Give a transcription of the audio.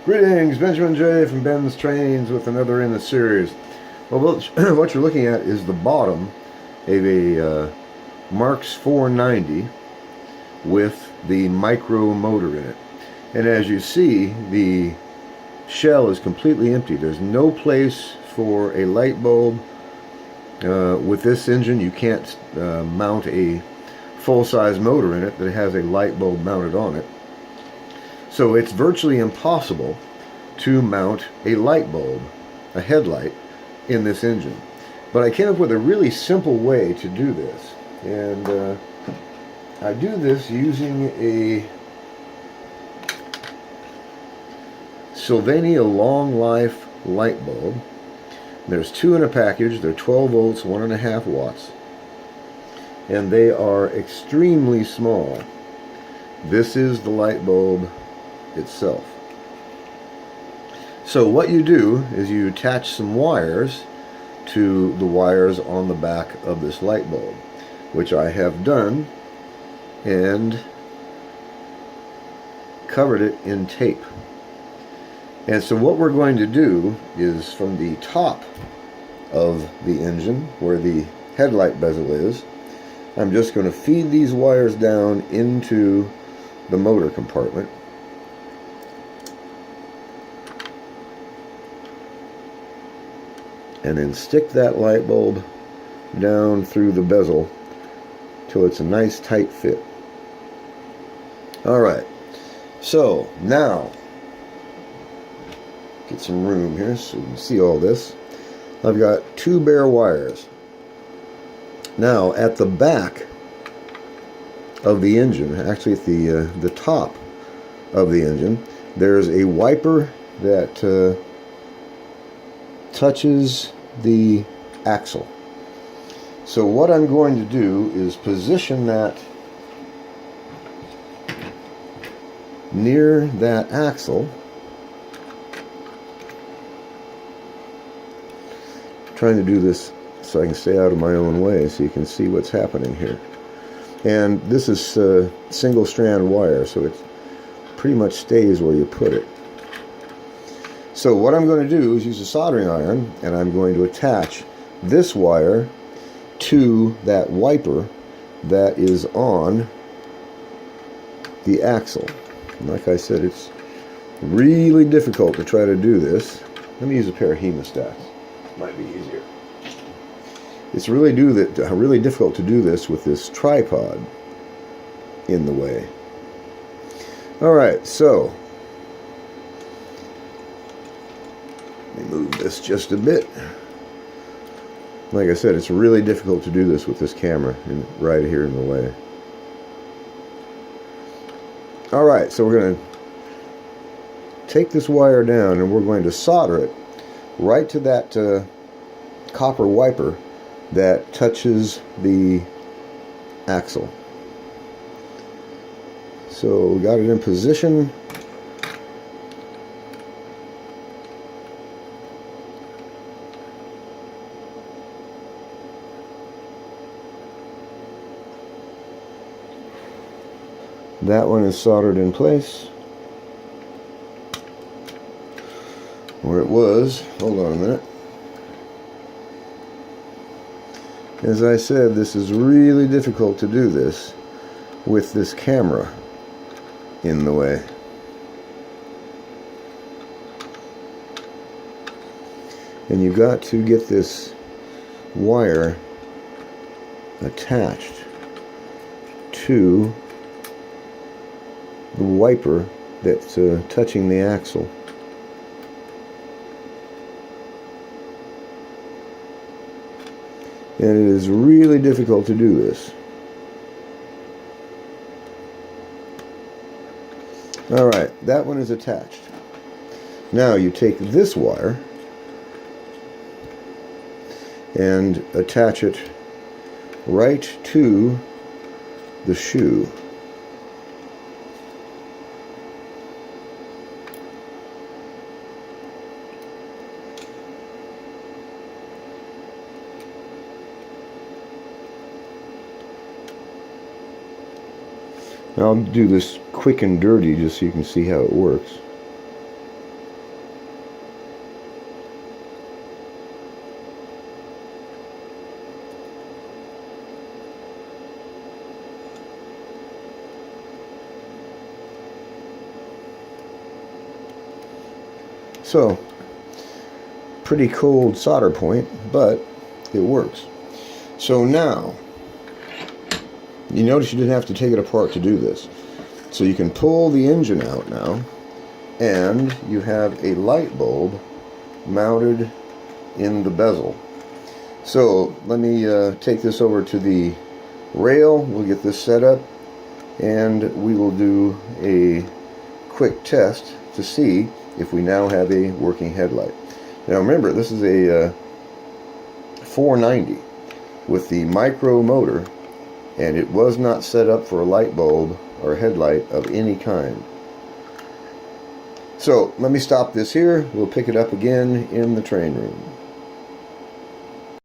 Greetings, Benjamin J. from BENZTRAINZ with another in the series. Well, what you're looking at is the bottom of a Marx 490 with the micro motor in it. And as you see, the shell is completely empty. There's no place for a light bulb. With this engine, you can't mount a full-size motor in it that has a light bulb mounted on it. So it's virtually impossible to mount a light bulb, a headlight, in this engine. But I came up with a really simple way to do this. And I do this using a Sylvania Long Life light bulb. There's two in a package. They're 12 volts, 1.5 watts. And they are extremely small. This is the light bulb itself. So what you do is you attach some wires to the wires on the back of this light bulb, which I have done, and covered it in tape. And so what we're going to do is, from the top of the engine, where the headlight bezel is, I'm just going to feed these wires down into the motor compartment. And then stick that light bulb down through the bezel till it's a nice tight fit. Alright, so now get some room here so you can see all this. I've got two bare wires. Now at the back of the engine, actually at the top of the engine, there's a wiper that touches the axle. So what I'm going to do is position that near that axle. I'm trying to do this so I can stay out of my own way so you can see what's happening here. And this is single strand wire, so it pretty much stays where you put it. So what I'm going to do is use a soldering iron, and I'm going to attach this wire to that wiper that is on the axle. And like I said, it's really difficult to try to do this. Let me use a pair of hemostats. Might be easier. It's really difficult to do this with this tripod in the way. Alright, so let me move this just a bit. Like I said, it's really difficult to do this with this camera right here in the way. Alright, so we're going to take this wire down and we're going to solder it right to that copper wiper that touches the axle. So we got it in position. That one is soldered in place where it was. Hold on a minute. As I said, this is really difficult to do this with this camera in the way. And you've got to get this wire attached to the wiper that's touching the axle. And it is really difficult to do this. Alright, that one is attached. Now you take this wire and attach it right to the shoe. I'll do this quick and dirty just so you can see how it works. So, pretty cold solder point, but it works. So now, you notice you didn't have to take it apart to do this. So you can pull the engine out now, and you have a light bulb mounted in the bezel. So let me take this over to the rail. We'll get this set up, and we will do a quick test to see if we now have a working headlight. Now remember, this is a 490 with the micro motor, and it was not set up for a light bulb or a headlight of any kind. So let me stop this here. We'll pick it up again in the train room.